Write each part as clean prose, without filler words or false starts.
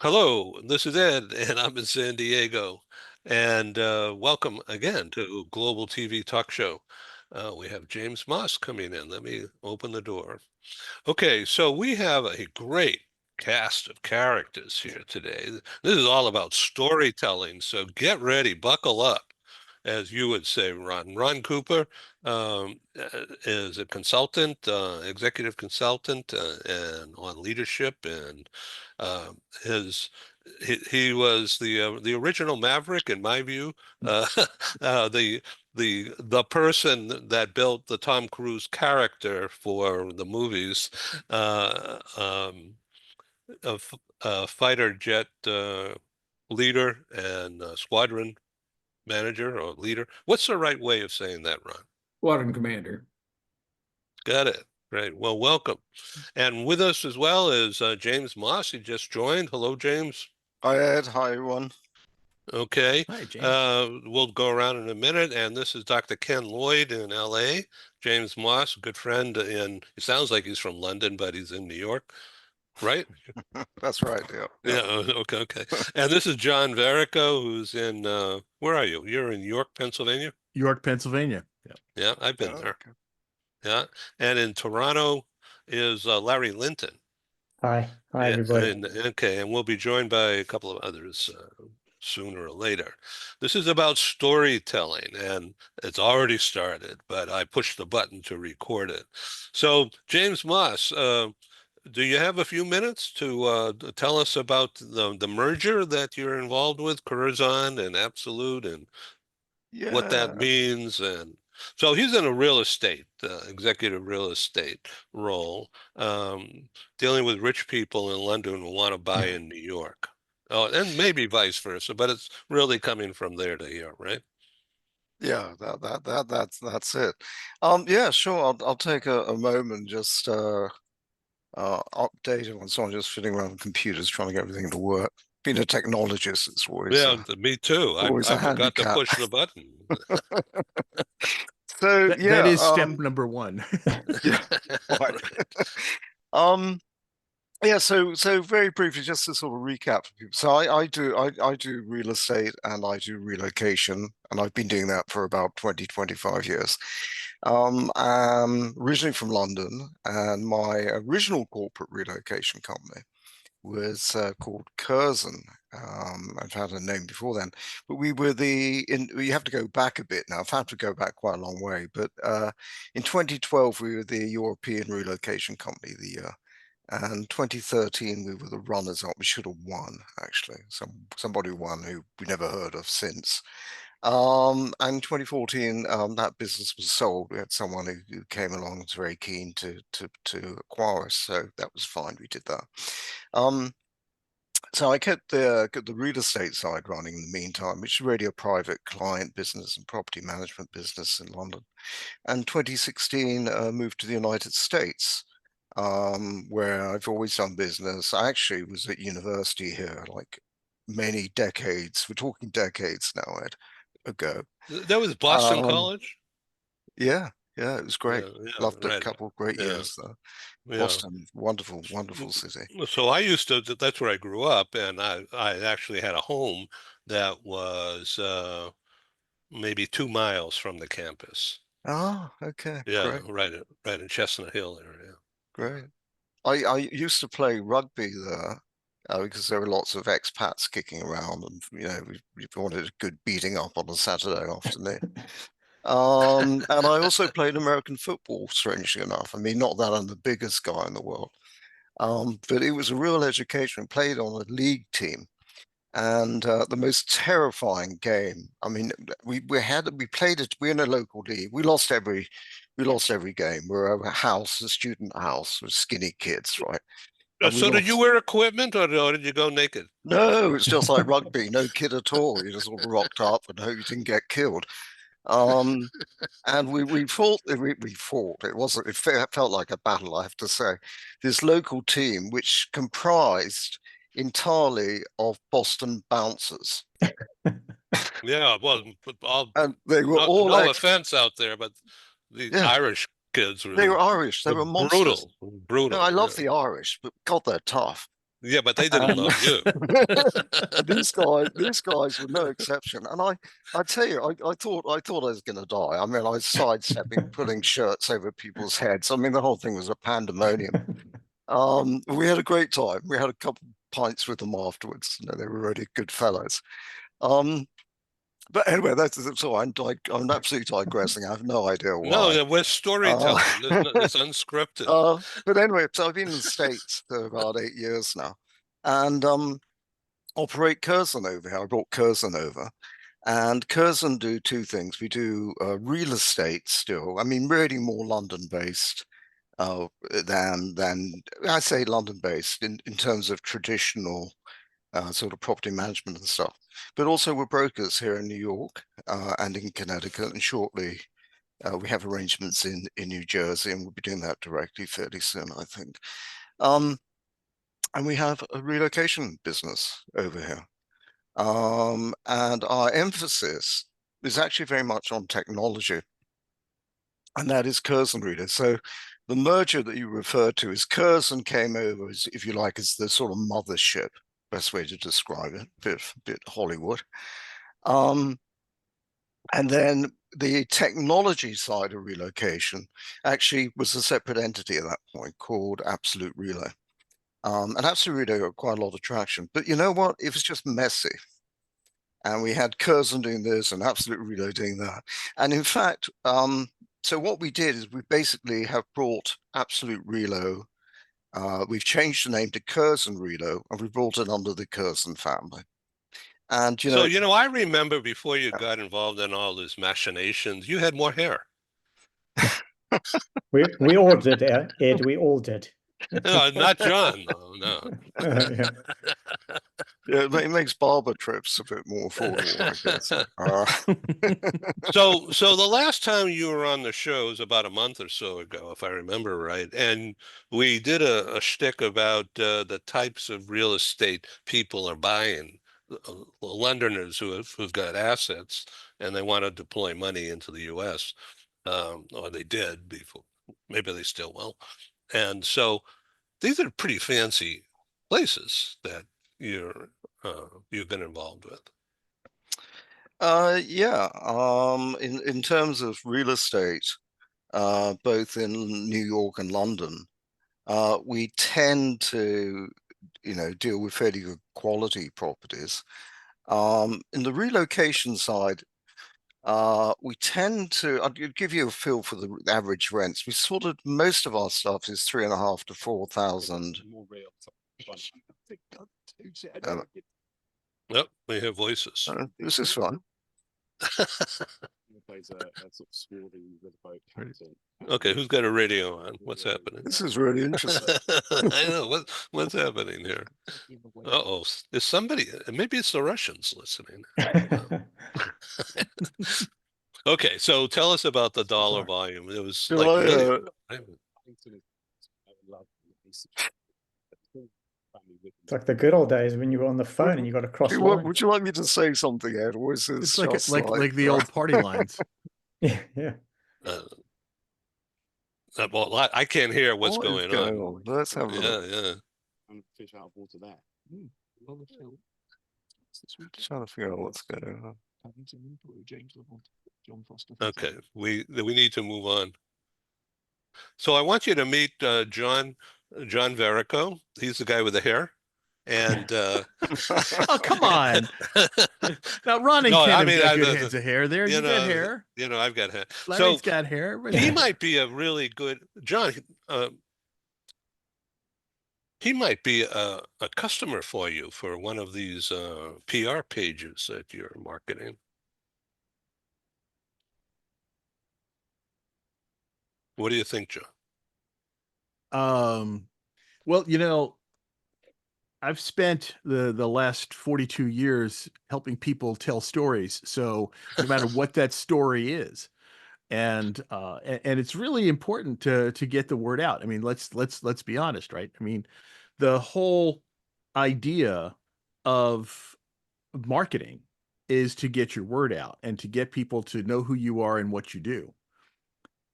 Hello, this is Ed, and I'm in San Diego. And welcome again to Global TV Talk Show. We have James Moss coming in. Let me open the door. Okay, so we have a great cast of characters here today. This is all about storytelling, so get ready, buckle up, as you would say, Ron. Ron Cooper is a consultant, executive consultant, and on leadership, and uh, his he was the original Maverick, in my view. The the person that built the Tom Cruise character for the movies, a, a fighter jet leader and squadron manager or leader. What's the right way of saying that, Ron? Squadron commander. Got it. Great. Well, welcome. And with us as well is James Moss. He just joined. Hello, James. Hi Ed, hi everyone. Okay. Hi, James. We'll go around in a minute. And this is Dr. KenLloyd in LA. James Moss, a good friend it sounds like he's from London, but he's in New York, right? That's right, yeah. Yeah, okay. And this is JohnVerrico, who's in where are you? You're in York, Pennsylvania? York, Pennsylvania. Yeah. Yeah, I've been there. Okay. Yeah. And in Toronto is LarryLinton. Hi, Yeah, everybody. okay, and we'll be joined by a couple of others sooner or later. This is about storytelling, and it's already started, but I pushed the button to record it. So, James Moss, do you have a few minutes to tell us about the merger that you're involved with, Curzon and Absolute, and what that Yeah, means? And so he's in a real estate, executive real estate role, dealing with rich people in London who want to buy in New York. Oh, and maybe vice versa, but it's really coming from there to here, right? yeah, that's it. Yeah, sure. I'll take a moment just update everyone. So I'm just fiddling around with computers trying to get everything to work. Being a technologist, it's always Yeah, me too. always I a forgot to handicap. push the button. So That yeah, is step number one. yeah, right. Um, Yeah, so very briefly, just to sort of recap for people. So I do real estate and I do relocation, and I've been doing that for about 20, 25 years. I'm originally from London, and my original corporate relocation company was called Curzon. I've had a name before then, but we were we have to go back a bit now. I've had to go back quite a long way, but in 2012 we were the European relocation company of the year. And 2013, we were the runners-up. We should have won, actually. Somebody won who we never heard of since. And 2014, that business was sold. We had someone who came along and was very keen to acquire us, so that was fine. We did that. So I kept the real estate side running in the meantime, which is really a private client business and property management business in London. And 2016, moved to the United States, where I've always done business. I actually was at university here like many decades. We're talking decades now, Ed, ago. That was Boston Um, College? yeah, it was great. Yeah, Loved a right. couple of great Yeah, years there. yeah. Boston, wonderful, wonderful city. So I used to, that's where I grew up, and I actually had a home that was maybe 2 miles from the campus. Oh, okay, Yeah, great, right in Chestnut Hill area. great. I used to play rugby there because there were lots of expats kicking around, and we wanted a good beating up on a Saturday afternoon. And I also played American football, strangely enough. I mean, not that I'm the biggest guy in the world, but it was a real education. I played on a league team, and the most terrifying game. I mean, we played it. We're in a local league. We lost every game. We're a house, a student house with skinny kids, right? And we So did you lost. wear equipment, or did you go naked? No, it's just like rugby, no kid at all. You just sort of rocked up and hope you didn't get killed. Um, and we fought. We fought. It felt like a battle, I have to say. This local team, which comprised entirely of Boston bouncers, Yeah, well, and they were all no offense out there, but the yeah, Irish kids they were were Irish. They were were monsters. brutal, No, I brutal. love Yeah. the Irish, but God, they're tough. Yeah, but they didn't love you. These guys were no exception. And I tell you, I thought I was going to die. I mean, I was sidestepping, pulling shirts over people's heads. I mean, the whole thing was a pandemonium. We had a great time. We had a couple pints with them afterwards. You know, they were really good fellows. But anyway, so I'm absolutely digressing. I have no idea why. No, we're storytelling. It's unscripted. But anyway, so I've been in the States for about 8 years now, and operate Curzon over here. I brought Curzon over, and Curzon do two things. We do real estate still. I mean, really more London-based than I say London-based in terms of traditional sort of property management and stuff. But also we're brokers here in New York and in Connecticut, and shortly we have arrangements in New Jersey, and we'll be doing that directly fairly soon, I think. And we have a relocation business over here. And our emphasis is actually very much on technology, and that is Curzon Reader. So the merger that you referred to is Curzon came over, as, if you like, as the sort of mothership, best way to describe it, bit Hollywood. And then the technology side of relocation actually was a separate entity at that point called Absolute Relay. And Absolute Relay got quite a lot of traction. But you know what? It was just messy. And we had Curzon doing this and Absolute Relay doing that. And in fact, so what we did is we basically have brought Absolute Relay. We've changed the name to Curzon Relay, and we brought it under the Curzon family. And so, I remember before you got involved in all these machinations, you had more hair. We all did, Ed. We all did. No, not John. No. Yeah. Yeah, it makes barber trips a bit more affordable, I guess. So the last time you were on the show was about a month or so ago, if I remember right, and we did a shtick about the types of real estate people are buying. Londoners who've got assets and they want to deploy money into the U.S. Or they did before, maybe they still will. And so these are pretty fancy places that you've been involved with. Yeah. In terms of real estate, both in New York and London, we tend to, deal with fairly good quality properties. In the relocation side, we tend to, I'll give you a feel for the average rents. We sort of, most of our stuff is 3,500 to 4,000. Yep, we have voices. This is fun. Okay, who's got a radio on? What's happening? This is really interesting. I know what's happening here. Uh-oh, is somebody? Maybe it's the Russians listening. Okay, so tell us about the dollar volume. It was like really. It's like the good old days when you were on the phone and you got to cross lines. Would you like me to say something, Ed? Or is this it's like the old party lines. Yeah. Well, I can't hear what's going on. Let's have a look. Yeah. Fish out of water there. Trying to figure out what's going on. Okay, we need to move on. So I want you to meet JohnVerrico. He's the guy with the hair. And oh, come on. Now Ron and Ken have got good heads of hair there. You got hair. I've got hair. Larry's got hair. He might be a really good John. He might be a customer for you for one of these PR pages that you're marketing. What do you think, John? Well, I've spent the last 42 years helping people tell stories. So no matter what that story is, and it's really important to get the word out. I mean, let's be honest, right? I mean, the whole idea of marketing is to get your word out and to get people to know who you are and what you do.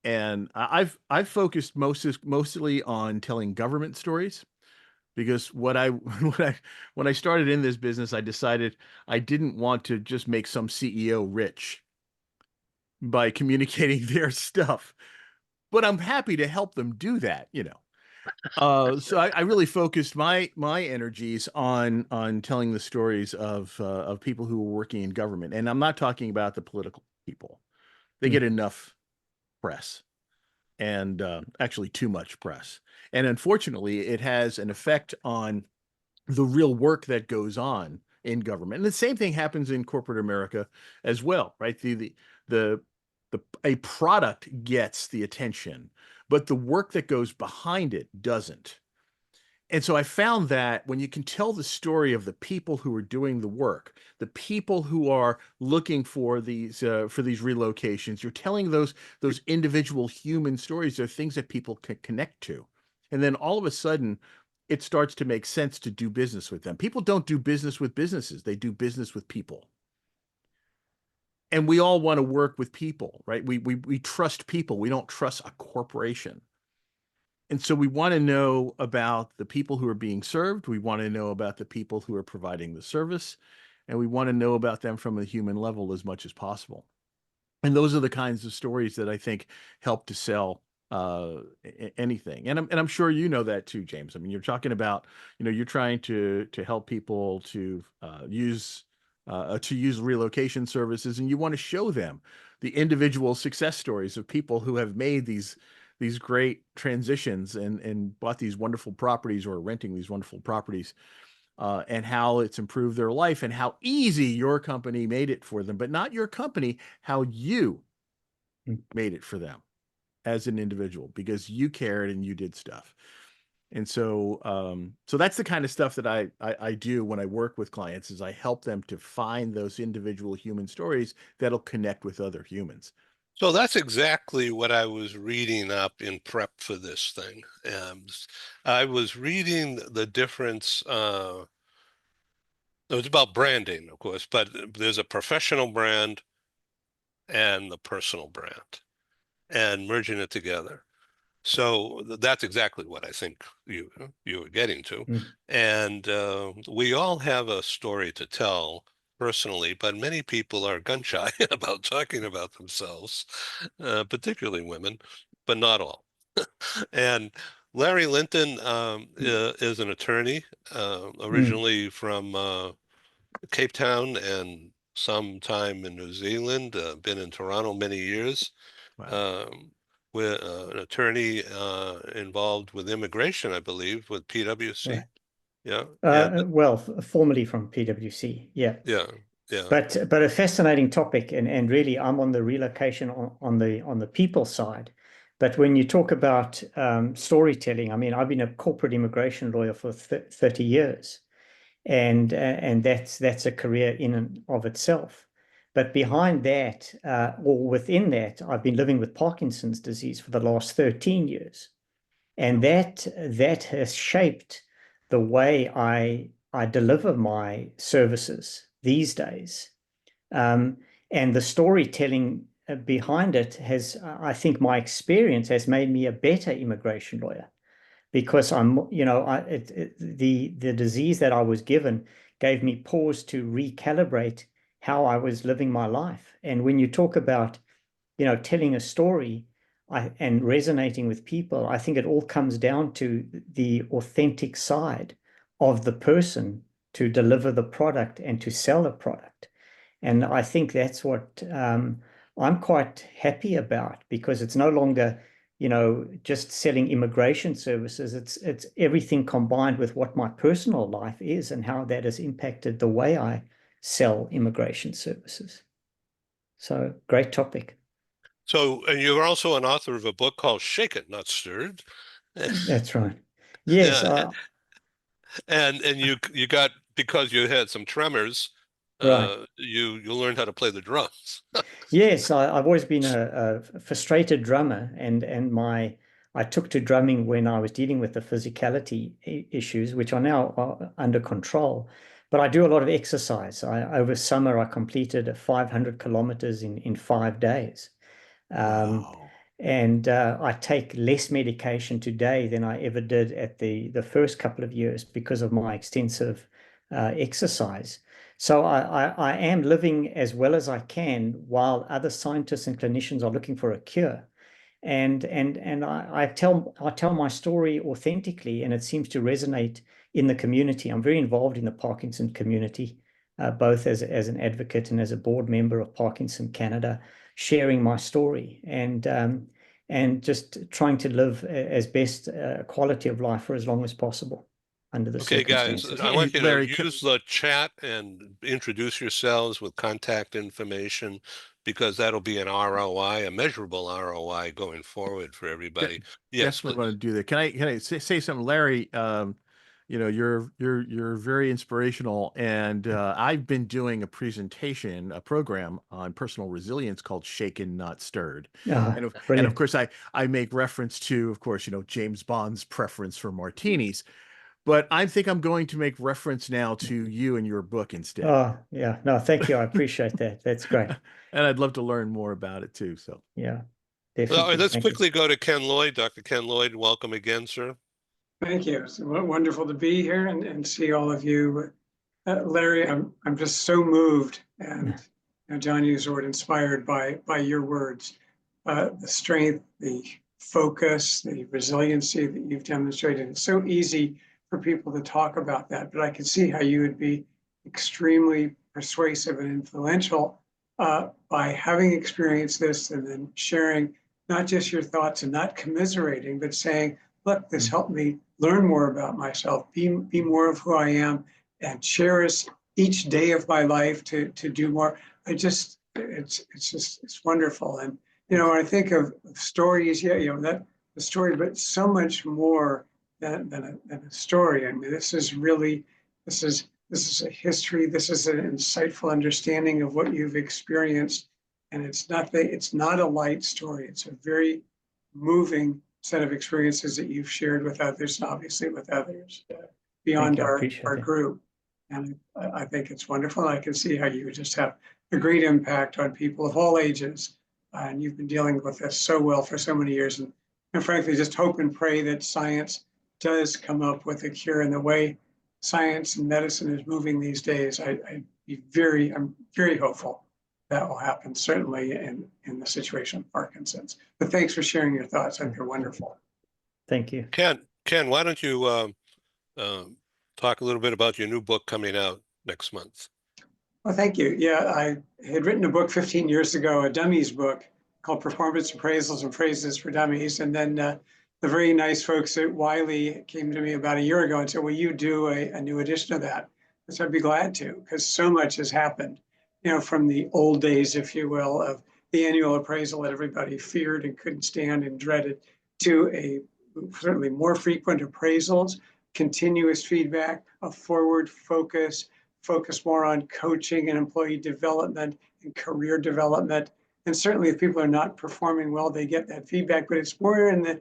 And I've focused mostly on telling government stories, because when I started in this business, I decided I didn't want to just make some CEO rich by communicating their stuff, but I'm happy to help them do that, you know. So I really focused my energies on telling the stories of people who were working in government, and I'm not talking about the political people. They get enough press, and actually too much press. And unfortunately, it has an effect on the real work that goes on in government. And the same thing happens in corporate America as well, right? The a product gets the attention, but the work that goes behind it doesn't. And so I found that when you can tell the story of the people who are doing the work, the people who are looking for these relocations, you're telling those individual human stories. They're things that people can connect to, and then all of a sudden, it starts to make sense to do business with them. People don't do business with businesses; they do business with people. And we all want to work with people, right? We trust people. We don't trust a corporation. And so we want to know about the people who are being served. We want to know about the people who are providing the service. And we want to know about them from a human level as much as possible. And those are the kinds of stories that I think help to sell anything. And I'm sure you know that too, James. I mean, you're talking about, you're trying to help people to use relocation services, and you want to show them the individual success stories of people who have made these great transitions and bought these wonderful properties or renting these wonderful properties, and how it's improved their life and how easy your company made it for them, but not your company, how you made it for them as an individual because you cared and you did stuff. And so that's the kind of stuff that I do when I work with clients is I help them to find those individual human stories that'll connect with other humans. So that's exactly what I was reading up in prep for this thing. I was reading the difference. It was about branding, of course, but there's a professional brand and the personal brand and merging it together. So that's exactly what I think you were getting to. And we all have a story to tell personally, but many people are gun shy about talking about themselves, particularly women, but not all. And LarryLinton is an attorney, originally from Cape Town and some time in New Zealand, been in Toronto many years. Wow. With an attorney involved with immigration, I believe, with PwC. Right. Yeah. And Well, formerly from PwC, yeah. yeah. Yeah. But a fascinating topic, and really, I'm on the relocation on the people side. But when you talk about storytelling, I mean, I've been a corporate immigration lawyer for 30 years, and that's a career in and of itself. But behind that, or within that, I've been living with Parkinson's disease for the last 13 years, and that has shaped the way I deliver my services these days. And the storytelling behind it has, I think my experience has made me a better immigration lawyer because the disease that I was given gave me pause to recalibrate how I was living my life. And when you talk about, telling a story and resonating with people, I think it all comes down to the authentic side of the person to deliver the product and to sell a product. And I think that's what I'm quite happy about because it's no longer, just selling immigration services. It's everything combined with what my personal life is and how that has impacted the way I sell immigration services. So great topic. So, and you're also an author of a book called Shake It, Not Stirred. That's right. Yes. Yeah. And you got, because you had some tremors, Right. you learned how to play the drums. Yes, I've always been a frustrated drummer, and I took to drumming when I was dealing with the physicality issues, which are now under control. But I do a lot of exercise. Over summer, I completed 500 kilometers in 5 days. Wow. And I take less medication today than I ever did at the first couple of years because of my extensive exercise. So I am living as well as I can while other scientists and clinicians are looking for a cure. And I tell my story authentically, and it seems to resonate in the community. I'm very involved in the Parkinson community, both as an advocate and as a board member of Parkinson Canada, sharing my story and just trying to live as best quality of life for as long as possible under the Okay, guys, circumstances. I want you to Larry, use the chat and introduce yourselves with contact information, because that'll be an ROI, a measurable ROI going forward for everybody. Yes, definitely please. want to do that. Can I say something, Larry? You know, you're very inspirational, and I've been doing a presentation, a program on personal resilience called Shaken Not Stirred, and of Brilliant. course I make reference to, of course, you know, James Bond's preference for martinis, but I think I'm going to make reference now to you and your book instead. Oh, yeah. No, thank you. I appreciate that. That's great. And I'd love to learn more about it too. So Yeah, Well, definitely. let's Thank you. quickly go to KenLloyd. Dr. KenLloyd, welcome again, sir. Thank you. It's wonderful to be here and see all of you. Larry, I'm just so moved, and you know, John used the word inspired by your words. The strength, the focus, the resiliency that you've demonstrated. It's so easy for people to talk about that, but I can see how you would be extremely persuasive and influential by having experienced this and then sharing not just your thoughts and not commiserating, but saying, look, this helped me learn more about myself, be more of who I am, and cherish each day of my life to do more. It's wonderful. And you know, when I think of stories, yeah, you know, that the story, but so much more than a story. I mean, this is a history. This is an insightful understanding of what you've experienced, and it's not a light story. It's a very moving set of experiences that you've shared with others, and obviously with others beyond our group. And I think it's wonderful. And I can see how you just have a great impact on people of all ages. And you've been dealing with this so well for so many years. And frankly, just hope and pray that science does come up with a cure. And the way science and medicine is moving these days, I'm very hopeful that will happen, certainly in the situation of Parkinson's. But thanks for sharing your thoughts. I think they're wonderful. Thank you. Ken, why don't you talk a little bit about your new book coming out next month? Well, thank you. Yeah, I had written a book 15 years ago, a dummies book called Performance Appraisals and Phrases for Dummies. And then the very nice folks at Wiley came to me about a year ago and said, will you do a new edition of that? So I'd be glad to, because so much has happened, you know, from the old days, if you will, of the annual appraisal that everybody feared and couldn't stand and dreaded, to a certainly more frequent appraisals, continuous feedback, a forward focus more on coaching and employee development and career development. And certainly if people are not performing well, they get that feedback, but it's more in the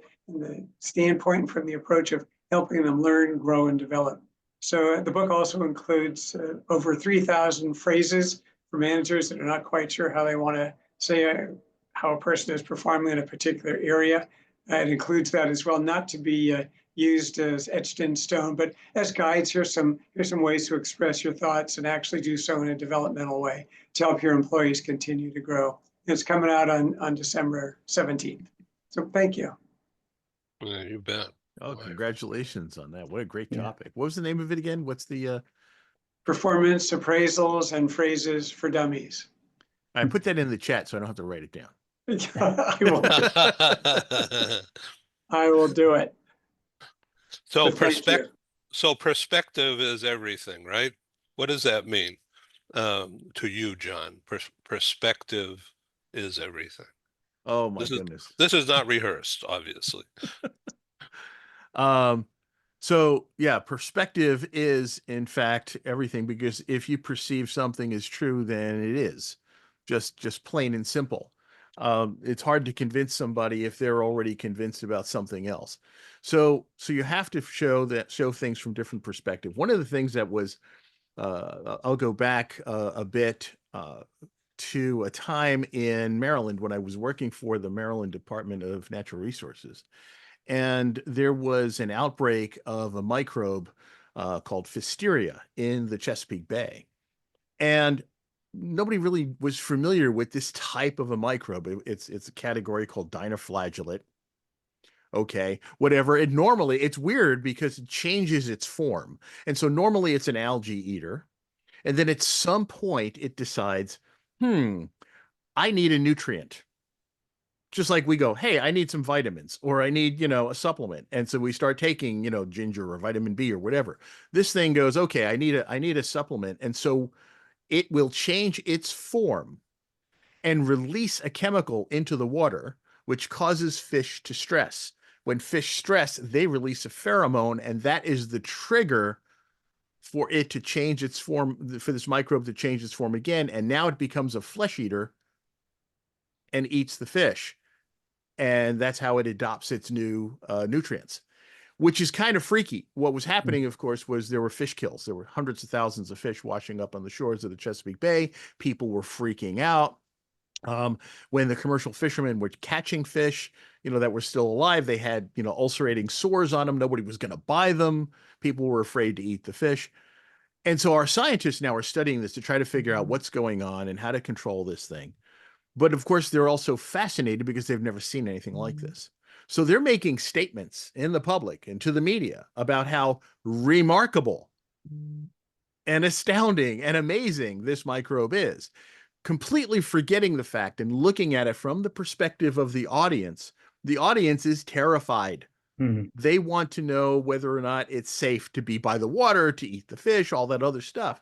standpoint from the approach of helping them learn, grow, and develop. So the book also includes over 3,000 phrases for managers that are not quite sure how they want to say how a person is performing in a particular area. It includes that as well, not to be used as etched in stone, but as guides. Here's some ways to express your thoughts and actually do so in a developmental way to help your employees continue to grow. It's coming out on December 17th. So thank you. Yeah, you bet. Oh, congratulations on that. What a great topic. What was the name of it again? What's the Performance Appraisals and Phrases for Dummies. I put that in the chat so I don't have to write it down. I will do it. So perspective is everything, right? What does that mean to you, John? Perspective is everything. Oh my goodness. This is not rehearsed, obviously. So yeah, perspective is in fact everything, because if you perceive something as true, then it is just plain and simple. It's hard to convince somebody if they're already convinced about something else. So you have to show things from different perspective. One of the things that was, I'll go back a bit. to a time in Maryland when I was working for the Maryland Department of Natural Resources. And there was an outbreak of a microbe called Pfiesteria in the Chesapeake Bay. And nobody really was familiar with this type of a microbe. It's a category called dinoflagellate. Okay, whatever. And normally it's weird because it changes its form. And so normally it's an algae eater. And then at some point it decides, I need a nutrient. Just like we go, hey, I need some vitamins, or I need, a supplement. And so we start taking, ginger or vitamin B or whatever. This thing goes, okay, I need a supplement. And so it will change its form and release a chemical into the water, which causes fish to stress. When fish stress, they release a pheromone, and that is the trigger for it to change its form, for this microbe to change its form again. And now it becomes a flesh eater and eats the fish. And that's how it adopts its new nutrients, which is kind of freaky. What was happening, of course, was there were fish kills. There were hundreds of thousands of fish washing up on the shores of the Chesapeake Bay. People were freaking out. When the commercial fishermen were catching fish, that were still alive, they had, ulcerating sores on them. Nobody was going to buy them. People were afraid to eat the fish. And so our scientists now are studying this to try to figure out what's going on and how to control this thing. But of course, they're also fascinated because they've never seen anything like this. So they're making statements in the public and to the media about how remarkable and astounding and amazing this microbe is, completely forgetting the fact and looking at it from the perspective of the audience. The audience is terrified. They want to know whether or not it's safe to be by the water, to eat the fish, all that other stuff.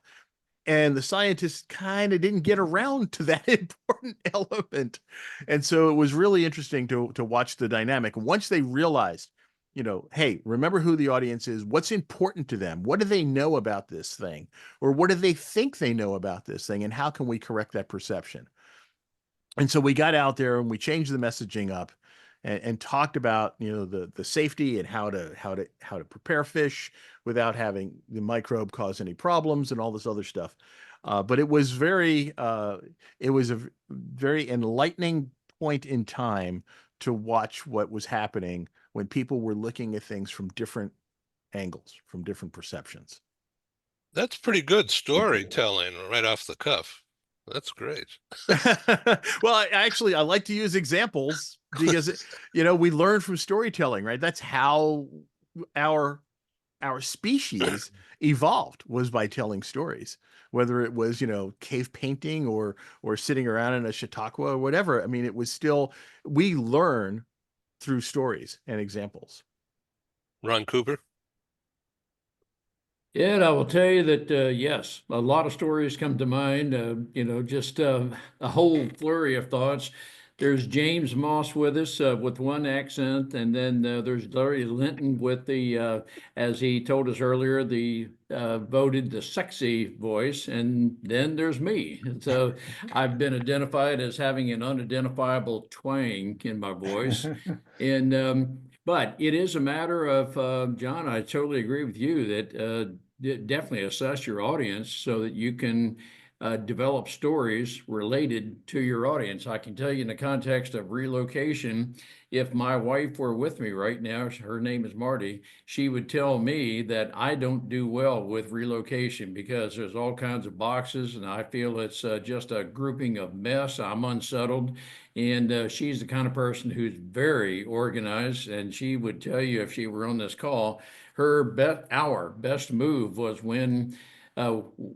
And the scientists kind of didn't get around to that important element. And so it was really interesting to watch the dynamic. Once they realized, hey, remember who the audience is, what's important to them, what do they know about this thing, or what do they think they know about this thing, and how can we correct that perception? And so we got out there and we changed the messaging up and talked about, the safety and how to prepare fish without having the microbe cause any problems and all this other stuff. But it was a very enlightening point in time to watch what was happening when people were looking at things from different angles, from different perceptions. That's pretty good storytelling right off the cuff. That's great. Well, I like to use examples because, we learn from storytelling, right? That's how our species evolved, was by telling stories, whether it was, cave painting or sitting around in a chautauqua or whatever. I mean, it was still, we learn through stories and examples. RonCooper? Ed, I will tell you that, yes, a lot of stories come to mind, just a whole flurry of thoughts. There's JamesMoss with us with one accent, and then there's LarryLinton with the, as he told us earlier, the voted the sexy voice, and then there's me. And so I've been identified as having an unidentifiable twang in my voice. And but it is a matter of, John, I totally agree with you that definitely assess your audience so that you can develop stories related to your audience. I can tell you in the context of relocation, if my wife were with me right now, her name is Marty, she would tell me that I don't do well with relocation because there's all kinds of boxes and I feel it's just a grouping of mess. I'm unsettled. And she's the kind of person who's very organized, and she would tell you if she were on this call, our best move was when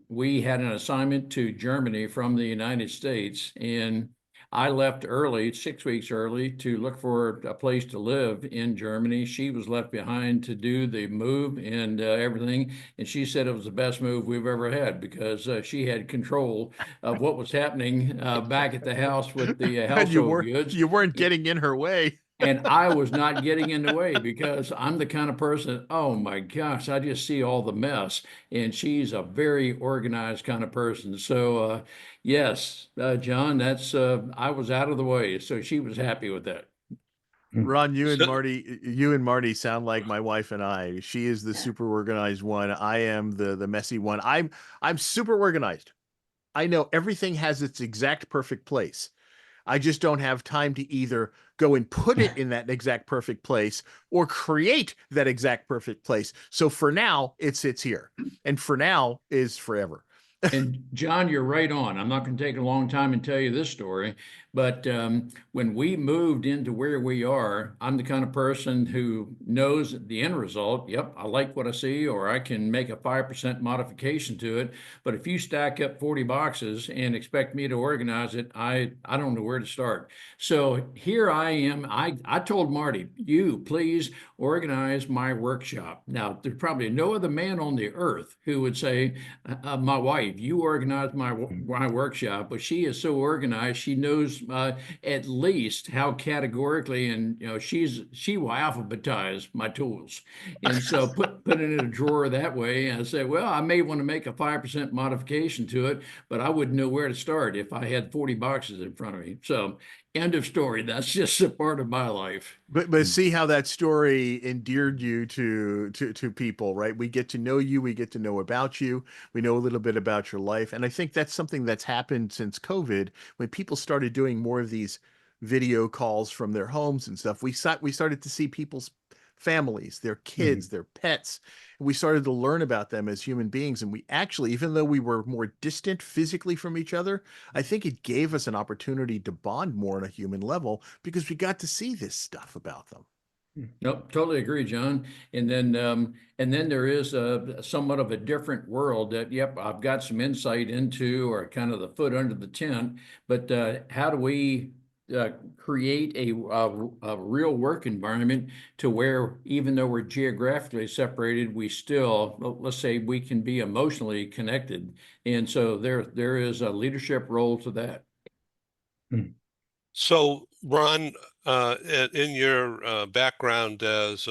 we had an assignment to Germany from the United States, and I left early, 6 weeks early, to look for a place to live in Germany. She was left behind to do the move and everything. And she said it was the best move we've ever had because she had control of what was happening back at the house with the household goods. You weren't getting in her way. And I was not getting in the way because I'm the kind of person, oh my gosh, I just see all the mess. And she's a very organized kind of person. So yes, John, that's I was out of the way. So she was happy with that. Ron, you and Marty sound like my wife and I. She is the super organized one. I am the messy one. I'm super organized. I know everything has its exact perfect place. I just don't have time to either go and put it in that exact perfect place or create that exact perfect place. So for now, it sits here. And for now is forever. And John, you're right on. I'm not going to take a long time and tell you this story, but when we moved into where we are, I'm the kind of person who knows the end result. Yep, I like what I see, or I can make a 5% modification to it. But if you stack up 40 boxes and expect me to organize it, I don't know where to start. So here I am. I told Marty, you please organize my workshop. Now, there's probably no other man on the earth who would say, my wife, you organize my workshop, but she is so organized. She knows at least how categorically, and she will alphabetize my tools, and so put it in a drawer that way. And I say, well, I may want to make a 5% modification to it, but I wouldn't know where to start if I had 40 boxes in front of me. So end of story. That's just a part of my life. But see how that story endeared you to people, right? We get to know you, we get to know about you, we know a little bit about your life. And I think that's something that's happened since COVID, when people started doing more of these video calls from their homes and stuff. We started to see people's families, their kids, their pets. And we started to learn about them as human beings. And we actually, even though we were more distant physically from each other, I think it gave us an opportunity to bond more on a human level because we got to see this stuff about them. Nope, totally agree, John. And then there is a somewhat of a different world that, yep, I've got some insight into, or kind of the foot under the tent. But how do we create a real work environment to where, even though we're geographically separated, we still, let's say, we can be emotionally connected? And so there is a leadership role to that. So, Ron, in your background as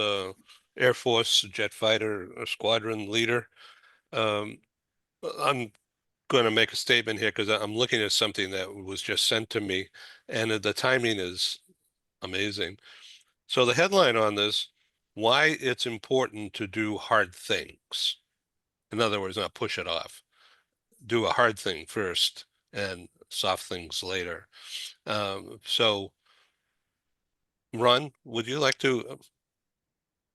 Air Force jet fighter squadron leader, I'm going to make a statement here because I'm looking at something that was just sent to me, and the timing is amazing. So the headline on this, why it's important to do hard things. In other words, not push it off. Do a hard thing first and soft things later. So, Ron, would you like to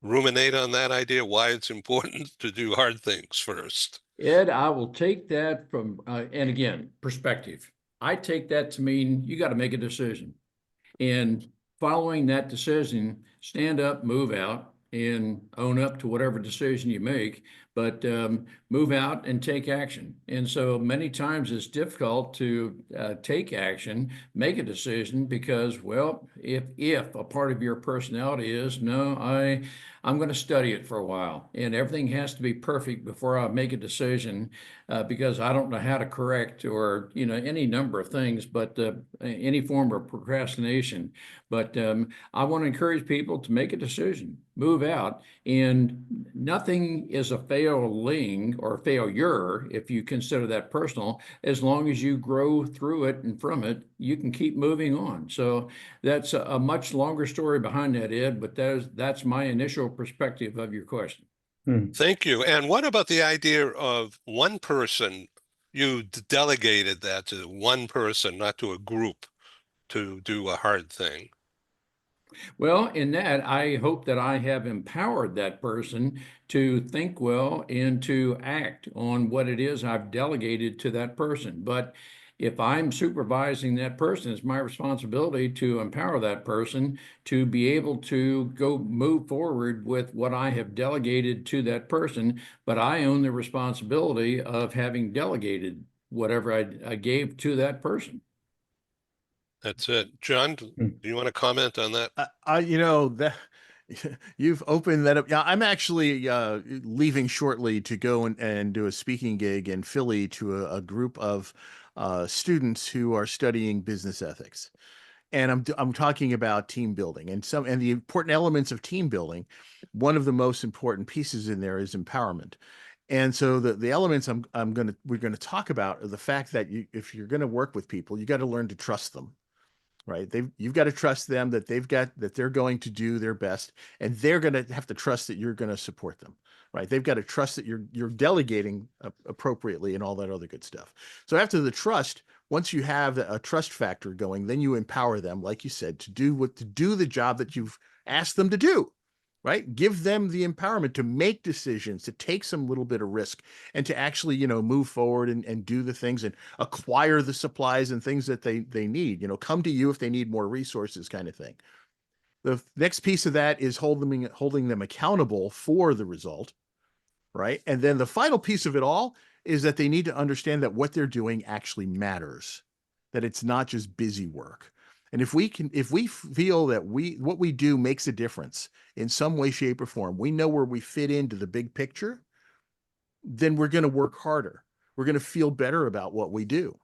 ruminate on that idea, why it's important to do hard things first? Ed, I will take that from, and again, perspective. I take that to mean you got to make a decision. And following that decision, stand up, move out, and own up to whatever decision you make, but move out and take action. And so many times it's difficult to take action, make a decision, because, well, if a part of your personality is, no, I'm going to study it for a while, and everything has to be perfect before I make a decision, because I don't know how to correct, or any number of things, but any form of procrastination. But I want to encourage people to make a decision, move out, and nothing is a failing or failure if you consider that personal. As long as you grow through it and from it, you can keep moving on. So that's a much longer story behind that, Ed, but that's my initial perspective of your question. Thank you. And what about the idea of one person? You delegated that to one person, not to a group, to do a hard thing. Well, in that, I hope that I have empowered that person to think well and to act on what it is I've delegated to that person. But if I'm supervising that person, it's my responsibility to empower that person to be able to go move forward with what I have delegated to that person. But I own the responsibility of having delegated whatever I gave to that person. That's it. John, do you want to comment on that? That you've opened that up. Yeah, I'm actually leaving shortly to go and do a speaking gig in Philly to a group of students who are studying business ethics. And I'm talking about team building and the important elements of team building. One of the most important pieces in there is empowerment. And so the elements we're gonna talk about are the fact that if you're gonna work with people, you got to learn to trust them. right? You've got to trust them that they're going to do their best, and they're going to have to trust that you're going to support them, right? They've got to trust that you're delegating appropriately and all that other good stuff. So after the trust, once you have a trust factor going, then you empower them, like you said, to do the job that you've asked them to do, right? Give them the empowerment to make decisions, to take some little bit of risk, and to actually, move forward and do the things and acquire the supplies and things that they need, come to you if they need more resources, kind of thing. The next piece of that is holding them accountable for the result, right? And then the final piece of it all is that they need to understand that what they're doing actually matters, that it's not just busy work. And if we feel that what we do makes a difference in some way, shape, or form, we know where we fit into the big picture, then we're going to work harder. We're going to feel better about what we do.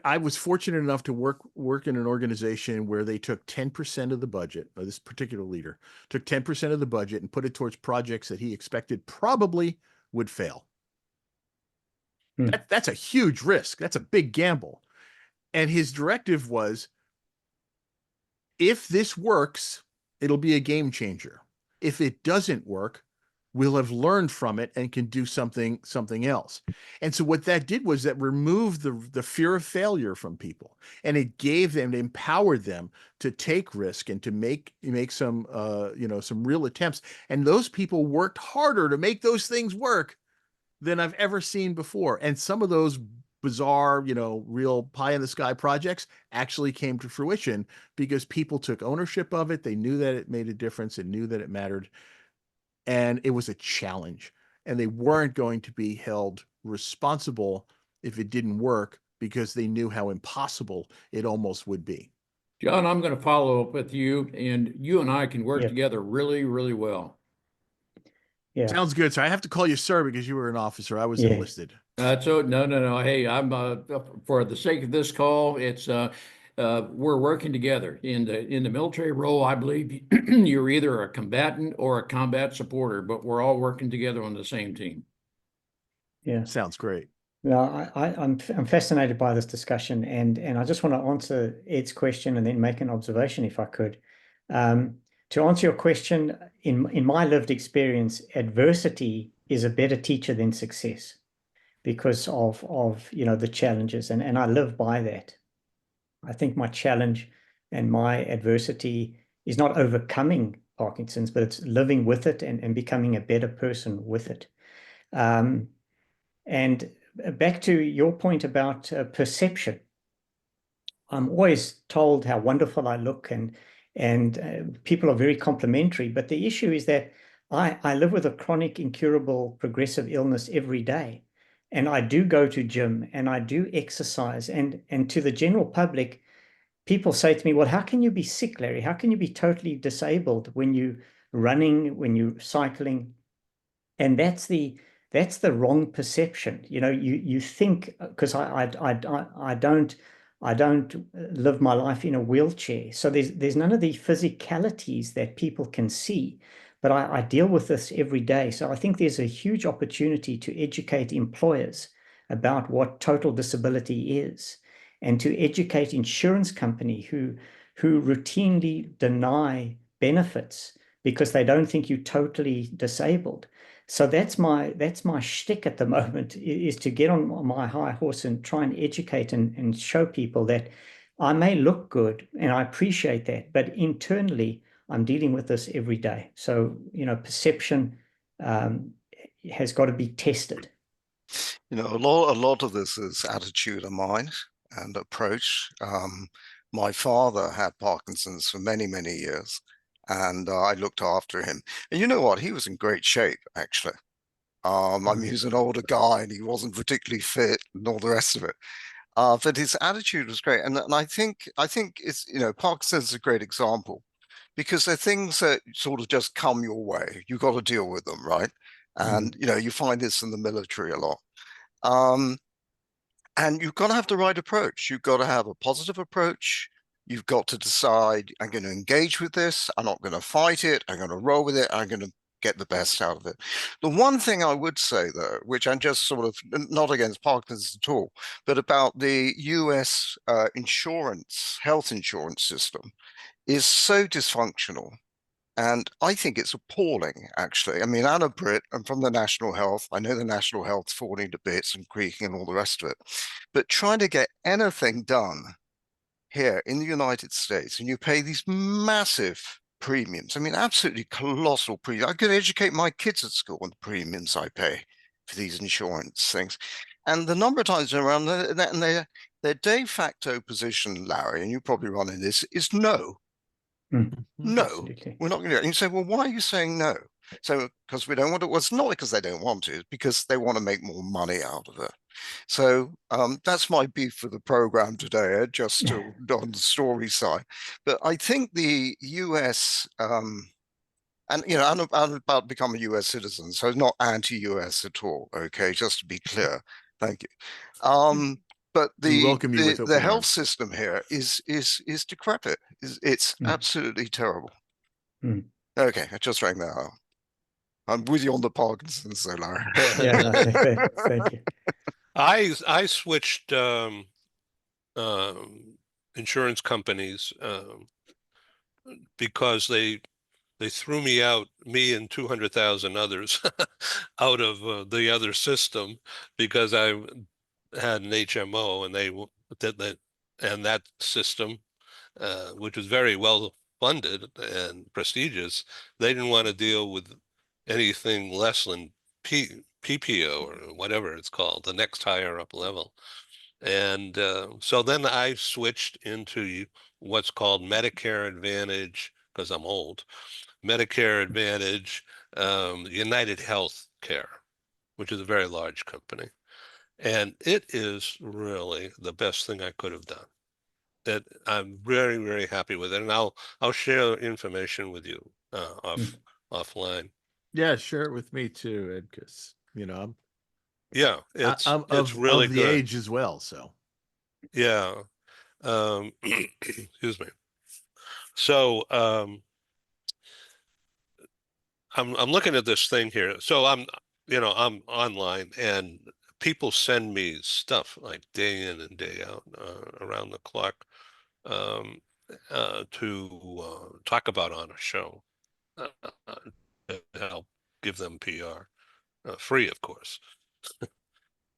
I was fortunate enough to work in an organization where they took 10% of the budget, or this particular leader took 10% of the budget and put it towards projects that he expected probably would fail. That's a huge risk. That's a big gamble. And his directive was, if this works, it'll be a game changer. If it doesn't work, we'll have learned from it and can do something else. And so what that did was that removed the fear of failure from people, and it empowered them to take risk and to make some some real attempts. And those people worked harder to make those things work than I've ever seen before. And some of those bizarre, real pie in the sky projects actually came to fruition because people took ownership of it. They knew that it made a difference and knew that it mattered. And it was a challenge, and they weren't going to be held responsible if it didn't work because they knew how impossible it almost would be. John, I'm going to follow up with you, and you and I can work together really, really well. Yeah. Sounds good. So I have to call you sir because you were an officer. I was enlisted. So no. Hey, I'm for the sake of this call, it's we're working together in the military role. I believe you're either a combatant or a combat supporter, but we're all working together on the same team. Yeah, sounds great. Well, I'm fascinated by this discussion, and I just want to answer Ed's question and then make an observation, if I could. To answer your question, in my lived experience, adversity is a better teacher than success because of the challenges, and I live by that. I think my challenge and my adversity is not overcoming Parkinson's, but it's living with it and becoming a better person with it. And back to your point about perception, I'm always told how wonderful I look, and people are very complimentary. But the issue is that I live with a chronic, incurable, progressive illness every day. And I do go to gym and I do exercise. And to the general public, people say to me, well, how can you be sick, Larry? How can you be totally disabled when you're running, when you're cycling? And that's the wrong perception. You think, because I don't live my life in a wheelchair. So there's none of the physicalities that people can see. But I deal with this every day. So I think there's a huge opportunity to educate employers about what total disability is, and to educate insurance company who routinely deny benefits because they don't think you're totally disabled. So that's my shtick at the moment, is to get on my high horse and try and educate and show people that I may look good, and I appreciate that, but internally I'm dealing with this every day. So, perception has got to be tested. A lot of this is attitude of mind and approach. My father had Parkinson's for many, many years, and I looked after him. And you know what? He was in great shape, actually. He was an older guy, and he wasn't particularly fit, and all the rest of it. But his attitude was great, and I think it's Parkinson's is a great example, because they're things that sort of just come your way. You got to deal with them, right? And you find this in the military a lot. And you've got to have the right approach. You've got to have a positive approach. You've got to decide, I'm going to engage with this. I'm not going to fight it. I'm going to roll with it. I'm going to get the best out of it. The one thing I would say, though, which I'm just sort of not against Parkinson's at all, but about the US health insurance system is so dysfunctional. And I think it's appalling, actually. I mean, Anna Britt, I'm from the National Health. I know the National Health's falling to bits and creaking and all the rest of it. But trying to get anything done here in the United States, and you pay these massive premiums. I mean, absolutely colossal premiums. I could educate my kids at school on the premiums I pay for these insurance things. And the number of times around that, and their de facto position, Larry, and you probably run in this, is no. No, Absolutely. we're not going to do it. And you say, well, why are you saying no? So, because we don't want to, well, it's not because they don't want to, it's because they want to make more money out of it. So that's my beef with the program today, just to, on the story side. But I think the US, and you know, I'm about to become a US citizen, so not anti-US at all. Okay, just to be clear. Thank you. But We welcome you with the open health arms. system here is decrepit. It's absolutely terrible. Okay, I just rang that out. I'm with you on the Parkinson's, so Larry. Yeah, no, thank you. I switched insurance companies because they threw me out, me and 200,000 others, out of the other system because I had an HMO, and they did that, and that system, which was very well funded and prestigious, they didn't want to deal with anything less than PPO or whatever it's called, the next higher up level. And so then I switched into what's called Medicare Advantage, because I'm old, Medicare Advantage, United Health Care, which is a very large company. And it is really the best thing I could have done. That I'm very, very happy with it. And I'll share information with you offline. Yeah, share it with me too, Ed, because Yeah, it's really of the good. age as well. So Yeah. Excuse me. So I'm looking at this thing here. So I'm online, and people send me stuff like day in and day out, around the clock, to talk about on a show, to help give them PR, free, of course.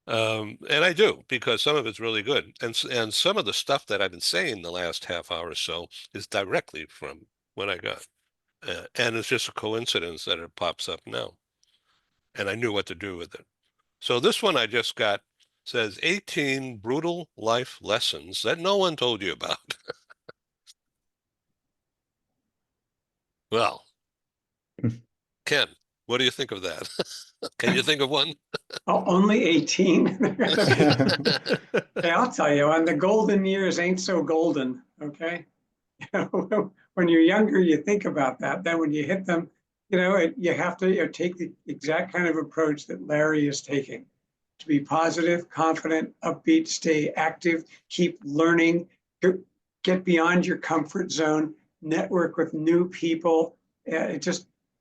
And I do, because some of it's really good, and some of the stuff that I've been saying the last half hour or so is directly from what I got, and it's just a coincidence that it pops up now, and I knew what to do with it. So this one I just got says 18 brutal life lessons that no one told you about. Well, Ken, what do you think of that? Can you think of one? Oh, only 18. Hey, I'll tell you, and the golden years ain't so golden, okay? When you're younger, you think about that. Then when you hit them, you have to take the exact kind of approach that Larry is taking, to be positive, confident, upbeat, stay active, keep learning, get beyond your comfort zone, network with new people.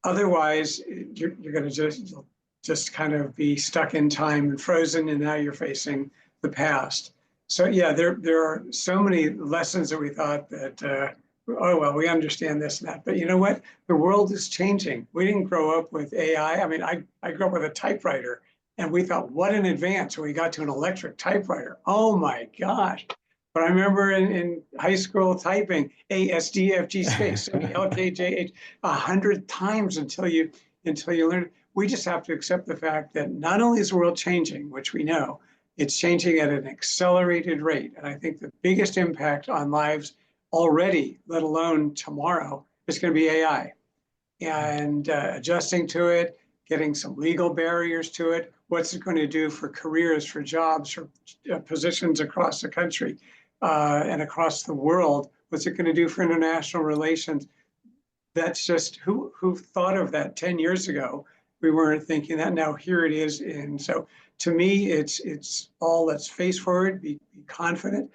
Otherwise, you're going to just kind of be stuck in time and frozen, and now you're facing the past. So yeah, there are so many lessons that we thought that, oh, well, we understand this and that. But you know what? The world is changing. We didn't grow up with AI. I mean, I grew up with a typewriter, and we thought, what an advance when we got to an electric typewriter. Oh my gosh. But I remember in high school typing ASDFG space, LKJH 100 times until you learn. We just have to accept the fact that not only is the world changing, which we know, it's changing at an accelerated rate. And I think the biggest impact on lives already, let alone tomorrow, is going to be AI. And adjusting to it, getting some legal barriers to it. What's it going to do for careers, for jobs, for positions across the country and across the world? What's it going to do for international relations? That's just who thought of that 10 years ago. We weren't thinking that. Now here it is. And so to me, it's all, let's face forward, be confident.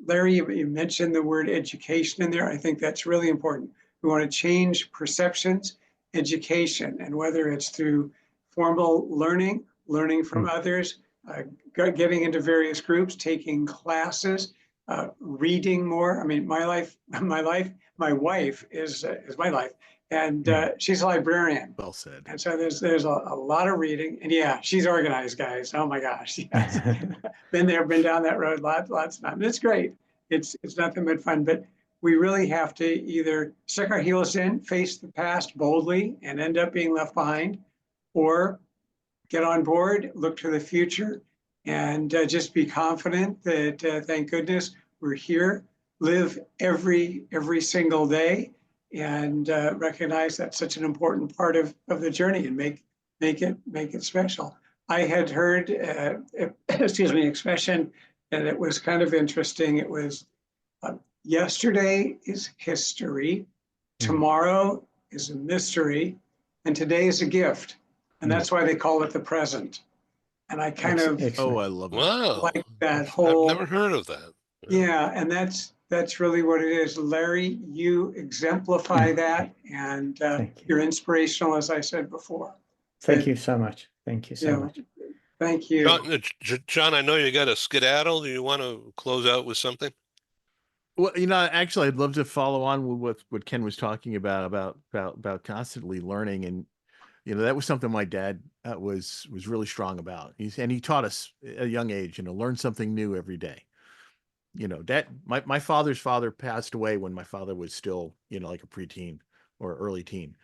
Larry, you mentioned the word education in there. I think that's really important. We want to change perceptions education, and whether it's through formal learning, learning from others, getting into various groups, taking classes, reading more. I mean, my wife is my life, and she's a librarian. Well said. And so there's a lot of reading, and yeah, she's organized, guys. Oh my gosh, yes. Been there, been down that road lots of times. It's great. It's nothing but fun, but we really have to either stick our heels in, face the past boldly, and end up being left behind, or get on board, look to the future, and just be confident that thank goodness we're here, live every single day, and recognize that's such an important part of the journey, and make it special. I had heard, expression, and it was kind of interesting. It was yesterday is history, tomorrow is a mystery, and today is a gift. And that's why they call it the present. And I kind of Oh, I love that. Wow. like that whole. I've never heard of that. Yeah, and that's really what it is. Larry, you exemplify that, and you're inspirational, as I said before. Thank you so much. Thank you so much. Thank you. John, I know you got a skedaddle. Do you want to close out with something? Well, actually, I'd love to follow on with what Ken was talking about constantly learning, and that was something my dad was really strong about. He taught us at a young age, learn something new every day. My father's father passed away when my father was still, like a preteen or early teen.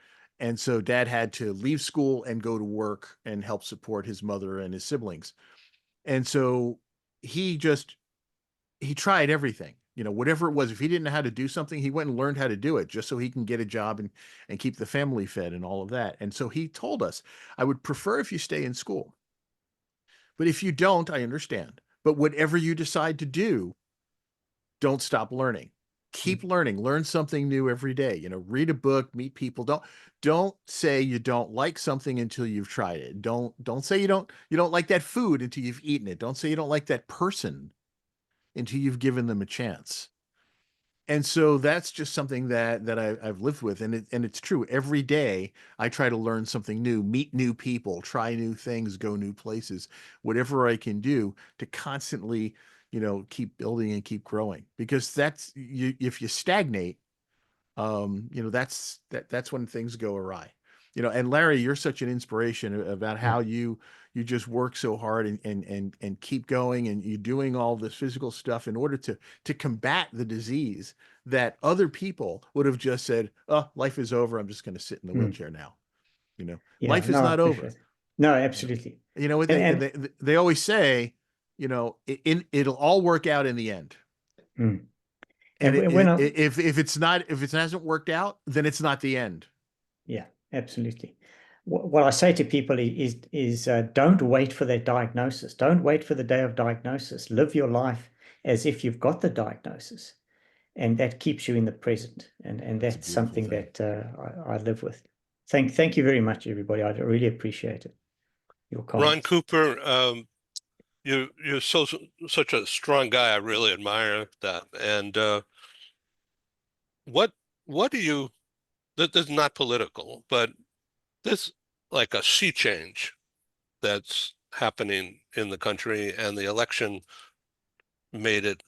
And so dad had to leave school and go to work and help support his mother and his siblings. And so he tried everything, whatever it was. If he didn't know how to do something, he went and learned how to do it just so he can get a job and keep the family fed and all of that. And so he told us, I would prefer if you stay in school, but if you don't, I understand. But whatever you decide to do, don't stop learning. Keep learning. Learn something new every day. Read a book, meet people. Don't say you don't like something until you've tried it. Don't say you don't like that food until you've eaten it. Don't say you don't like that person until you've given them a chance. And so that's just something that I've lived with, and it's true. Every day I try to learn something new, meet new people, try new things, go new places, whatever I can do to constantly, keep building and keep growing. Because if you stagnate, that's when things go awry. And Larry, you're such an inspiration about how you just work so hard and keep going, and you're doing all this physical stuff in order to combat the disease that other people would have just said, oh, life is over. I'm just going to sit in the wheelchair now. Life is not over. No, absolutely. They always say, it'll all work out in the end. And if it hasn't worked out, then it's not the end. Yeah, absolutely. What I say to people is don't wait for their diagnosis. Don't wait for the day of diagnosis. Live your life as if you've got the diagnosis, and that keeps you in the present. And that's something that I live with. Thank you very much, everybody. I really appreciate it. Your comments. RonCooper, you're such a strong guy. I really admire that. And what do you? This is not political, but this like a sea change that's happening in the country, and the election made it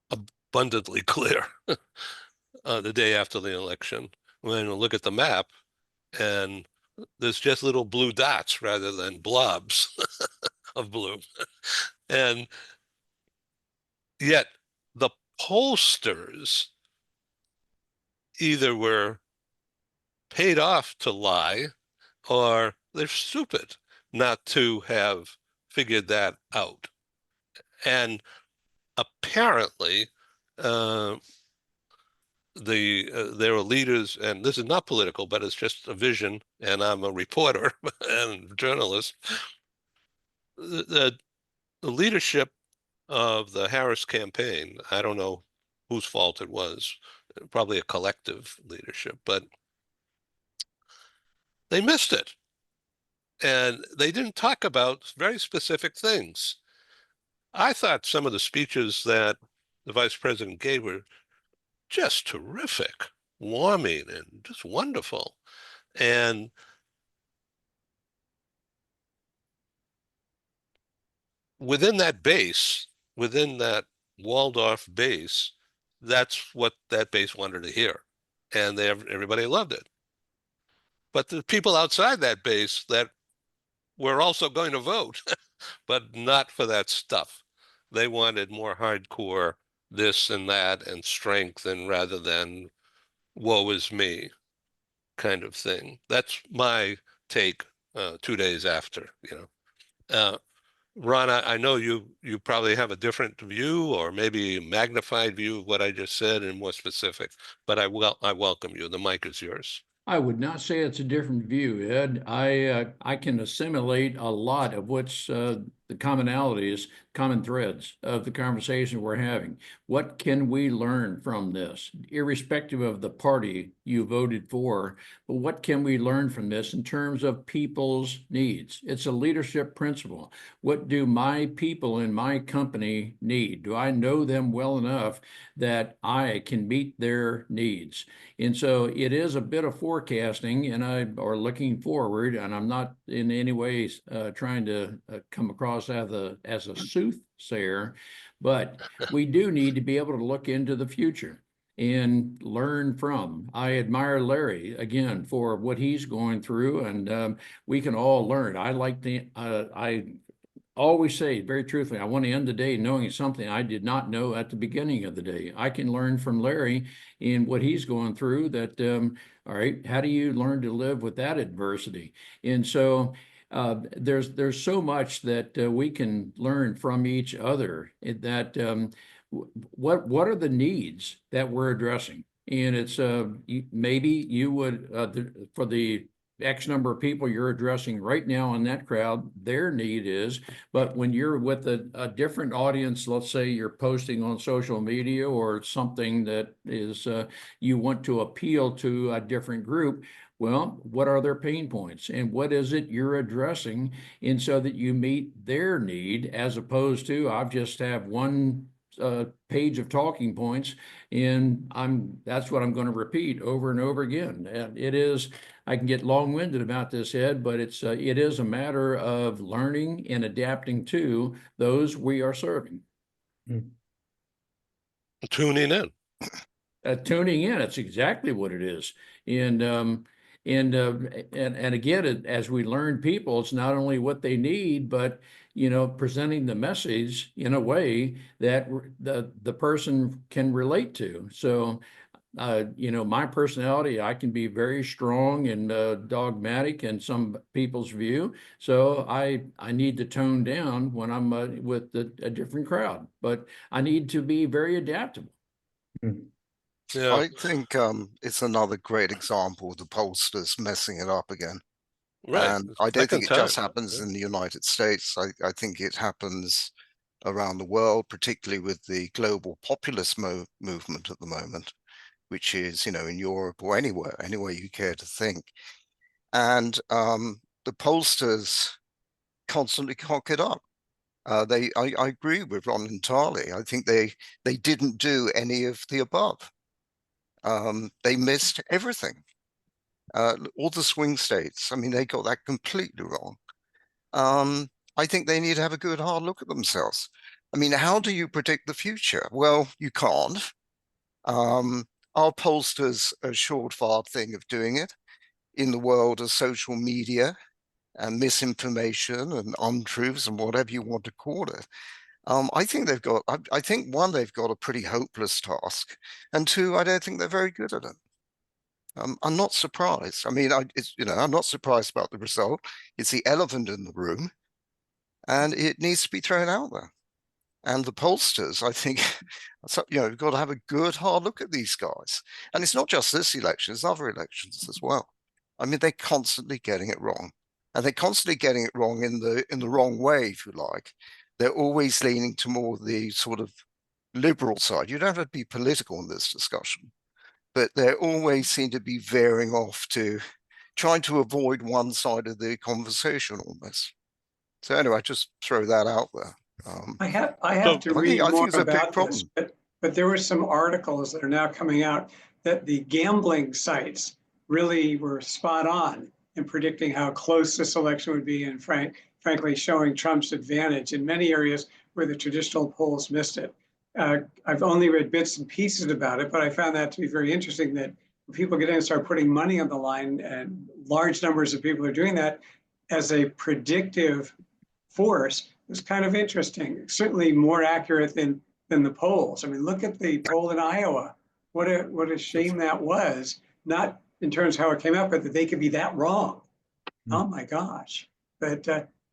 abundantly clear the day after the election, when you look at the map and there's just little blue dots rather than blobs of blue. And yet the pollsters either were paid off to lie, or they're stupid not to have figured that out. And apparently there are leaders, and this is not political, but it's just a vision, and I'm a reporter and journalist. The leadership of the Harris campaign, I don't know whose fault it was, probably a collective leadership, but they missed it. And they didn't talk about very specific things. I thought some of the speeches that the vice president gave were just terrific. warming and just wonderful. And within that base, within that walled off base, that's what that base wanted to hear. And everybody loved it. But the people outside that base that were also going to vote, but not for that stuff. They wanted more hardcore this and that and strength, and rather than woe is me kind of thing. That's my take 2 days after, you know. Ron, I know you probably have a different view, or maybe a magnified view of what I just said and more specific, but I welcome you. The mic is yours. I would not say it's a different view, Ed. I can assimilate a lot of what's the commonalities, common threads of the conversation we're having. What can we learn from this, irrespective of the party you voted for? But what can we learn from this in terms of people's needs? It's a leadership principle. What do my people in my company need? Do I know them well enough that I can meet their needs? And so it is a bit of forecasting, and or looking forward, and I'm not in any way trying to come across as a soothsayer, but we do need to be able to look into the future and learn from. I admire Larry again for what he's going through, and we can all learn. I always say very truthfully, I want to end the day knowing something I did not know at the beginning of the day. I can learn from Larry in what he's going through that, all right, how do you learn to live with that adversity? And so there's so much that we can learn from each other, that what are the needs that we're addressing? And it's maybe you would, for the X number of people you're addressing right now in that crowd, their need is, but when you're with a different audience, let's say you're posting on social media or something that is, you want to appeal to a different group, well, what are their pain points and what is it you're addressing? And so that you meet their need, as opposed to, I've just have one page of talking points and that's what I'm going to repeat over and over again. And it is, I can get long-winded about this, Ed, but it is a matter of learning and adapting to those we are serving. Tuning in. Tuning in, it's exactly what it is. And again, as we learn people, it's not only what they need, but presenting the message in a way that the person can relate to. So my personality, I can be very strong and dogmatic in some people's view. So I need to tone down when I'm with a different crowd, but I need to be very adaptable. Yeah. I think it's another great example of the pollsters messing it up again. Right. And I don't think it Second just time. happens in the United States. I think it happens around the world, particularly with the global populist movement at the moment, which is, in Europe or anywhere you care to think. And the pollsters constantly cock it up. I agree with Ron entirely. I think they didn't do any of the above. They missed everything. All the swing states, I mean, they got that completely wrong. I think they need to have a good hard look at themselves. I mean, how do you predict the future? Well, you can't. Our pollsters a short-fired thing of doing it in the world of social media and misinformation and untruths and whatever you want to call it. I think they've got, I think one, they've got a pretty hopeless task, and two, I don't think they're very good at it. I'm not surprised. I mean, I'm not surprised about the result. It's the elephant in the room, and it needs to be thrown out there. And the pollsters, I think, you've got to have a good hard look at these guys. And it's not just this election; it's other elections as well. I mean, they're constantly getting it wrong, and they're constantly getting it wrong in the wrong way, if you like. They're always leaning to more the sort of liberal side. You don't have to be political in this discussion, but they always seem to be veering off to trying to avoid one side of the conversation almost. So anyway, I just throw that out there. I have to read more about this, but there were some articles that are now coming out that the gambling sites really were spot on in predicting how close this election would be, and frankly, showing Trump's advantage in many areas where the traditional polls missed it. I've only read bits and pieces about it, but I found that to be very interesting, that when people get in and start putting money on the line, and large numbers of people are doing that as a predictive force, was kind of interesting. Certainly more accurate than the polls. I mean, look at the poll in Iowa. What a shame that was. Not in terms of how it came out, but that they could be that wrong. Oh my gosh. But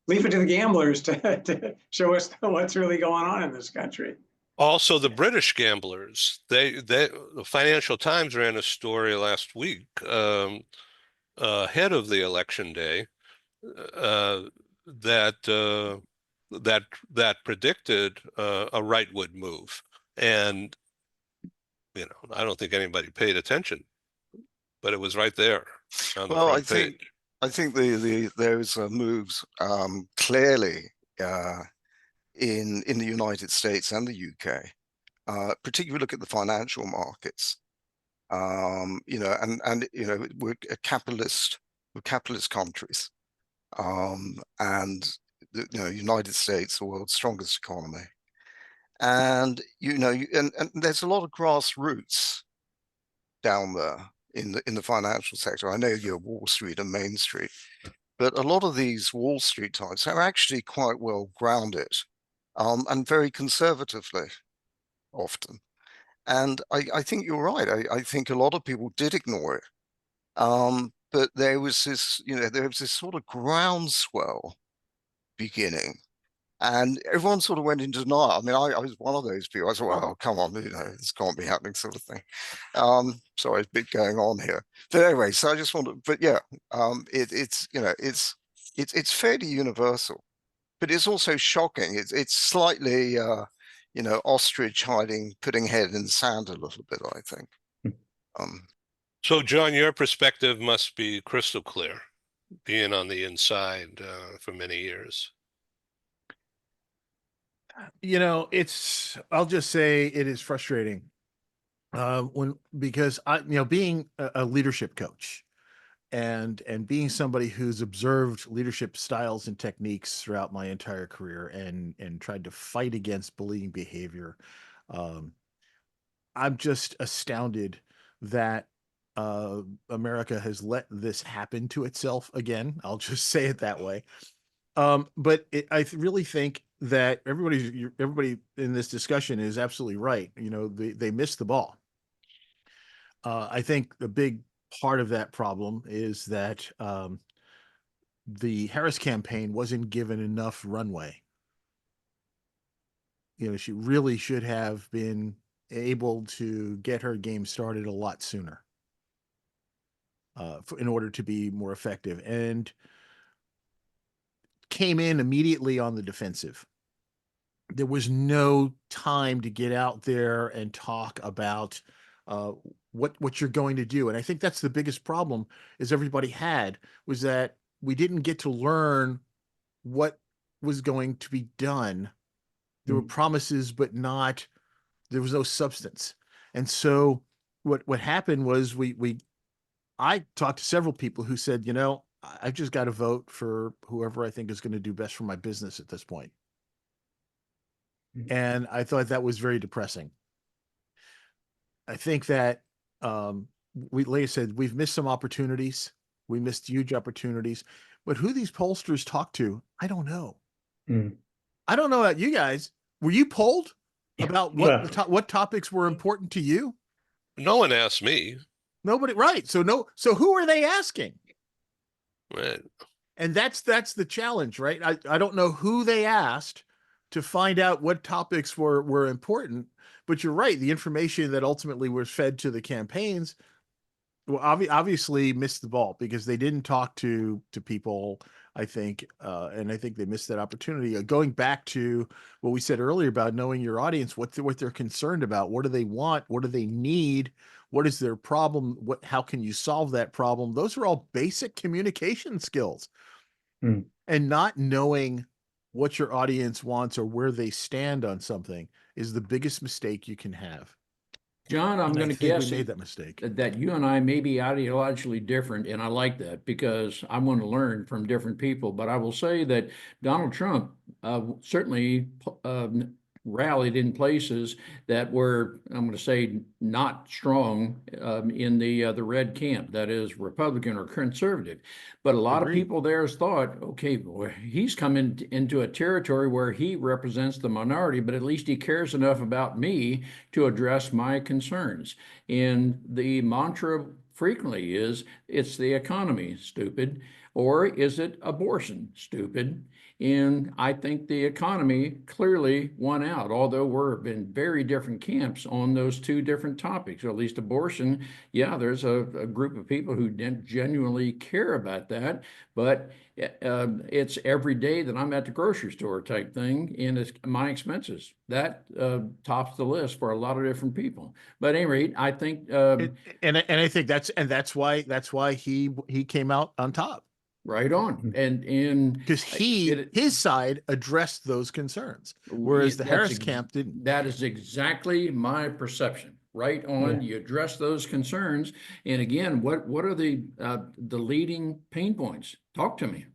leave it to the gamblers to show us what's really going on in this country. Also, the British gamblers, the Financial Times ran a story last week ahead of the election day that predicted a rightward move, and I don't think anybody paid attention, but it was right there on the front page. I think those moves clearly in the United States and the UK, particularly look at the financial markets. We're capitalist countries, and the United States, the world's strongest economy, and and there's a lot of grassroots down there in the financial sector. I know you're Wall Street and Main Street, but a lot of these Wall Street types are actually quite well grounded, and very conservatively often. And I think you're right. I think a lot of people did ignore it. But there was this sort of groundswell beginning, and everyone sort of went into denial. I mean, I was one of those people. I thought, well, come on, this can't be happening, sort of thing. Sorry, a bit going on here. But anyway, so I just want to, but yeah, it's fairly universal, but it's also shocking. It's slightly, ostrich putting head in the sand a little bit, I think. So, John, your perspective must be crystal clear, being on the inside for many years. I'll just say it is frustrating because being a leadership coach and being somebody who's observed leadership styles and techniques throughout my entire career and tried to fight against bullying behavior, I'm just astounded that America has let this happen to itself again. I'll just say it that way. But I really think that everybody in this discussion is absolutely right. They missed the ball. I think the big part of that problem is that the Harris campaign wasn't given enough runway. She really should have been able to get her game started a lot sooner in order to be more effective, and came in immediately on the defensive. There was no time to get out there and talk about what you're going to do. And I think that's the biggest problem is everybody had, was that we didn't get to learn what was going to be done. There were promises, but there was no substance. And so what happened was I talked to several people who said, I've just got to vote for whoever I think is going to do best for my business at this point. And I thought that was very depressing. I think that, like I said, we've missed some opportunities. We missed huge opportunities. But who these pollsters talk to, I don't know. I don't know about you guys. Were you polled about what topics were important to you? No one asked me. Nobody, right? So who are they asking? Right. And that's the challenge, right? I don't know who they asked to find out what topics were important, but you're right. The information that ultimately was fed to the campaigns, well, obviously missed the ball because they didn't talk to people, I think, and I think they missed that opportunity. Going back to what we said earlier about knowing your audience, what they're concerned about, what do they want, what do they need, what is their problem, how can you solve that problem? Those are all basic communication skills. And not knowing what your audience wants or where they stand on something is the biggest mistake you can have. John, I'm And I going to think we guess made that mistake. that you and I may be ideologically different, and I like that because I want to learn from different people. But I will say that Donald Trump certainly rallied in places that were, I'm going to say, not strong in the red camp, that is Republican or conservative. But a lot of Agreed. people there thought, okay, boy, he's coming into a territory where he represents the minority, but at least he cares enough about me to address my concerns. And the mantra frequently is, it's the economy, stupid, or is it abortion, stupid? And I think the economy clearly won out, although we're in very different camps on those two different topics, or at least abortion. Yeah, there's a group of people who genuinely care about that, but it's every day that I'm at the grocery store type thing, and it's my expenses. That tops the list for a lot of different people. But at any rate, I think And I think that's why he came out on top. right on. And Because his side addressed those concerns, whereas the Harris camp didn't. That is exactly my perception. Right on. You address those concerns. And again, what are the leading pain points? Talk to me.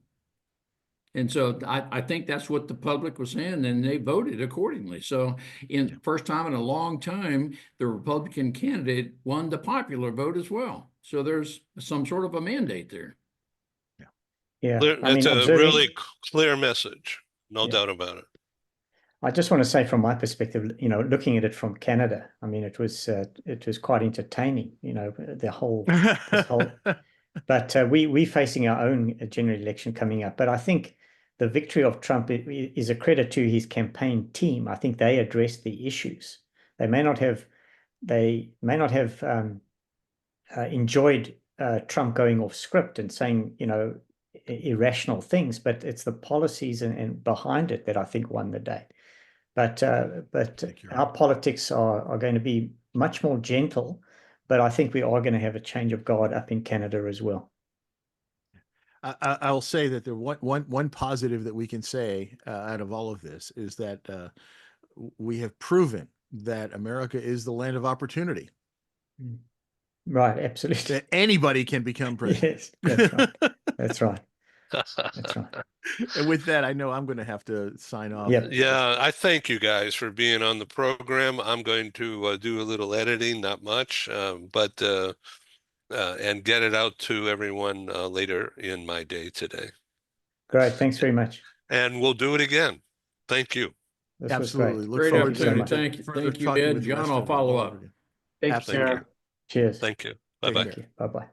And so I think that's what the public was saying, and they voted accordingly. So in first time in a long time, the Republican candidate won the popular vote as well. So there's some sort of a mandate there. Yeah, It's a really clear message, no doubt about it. I just want to say, from my perspective, looking at it from Canada, I mean, it was quite entertaining, the whole, but we're facing our own general election coming up. But I think the victory of Trump is a credit to his campaign team. I think they addressed the issues. They may not have enjoyed Trump going off script and saying, irrational things, but it's the policies and behind it that I think won the day. But our politics are going to be much more gentle, but I think we are going to have a change of guard up in Canada as well. I'll say that the one positive that we can say out of all of this is that we have proven that America is the land of opportunity. Right, absolutely. That anybody can become president. Yes, that's right. That's right. That's right. And with that, I know I'm going to have to sign off. Yep. Yeah, I thank you guys for being on the program. I'm going to do a little editing, not much, but and get it out to everyone later in my day today. Great. Thanks very much. And we'll do it again. Thank you. This Absolutely. was Look Great forward to opportunity. Thank you, Ed. John, I'll follow up. Take Absolutely. care. Cheers. Thank you. Take Bye-bye. care. Thank you. Bye-bye.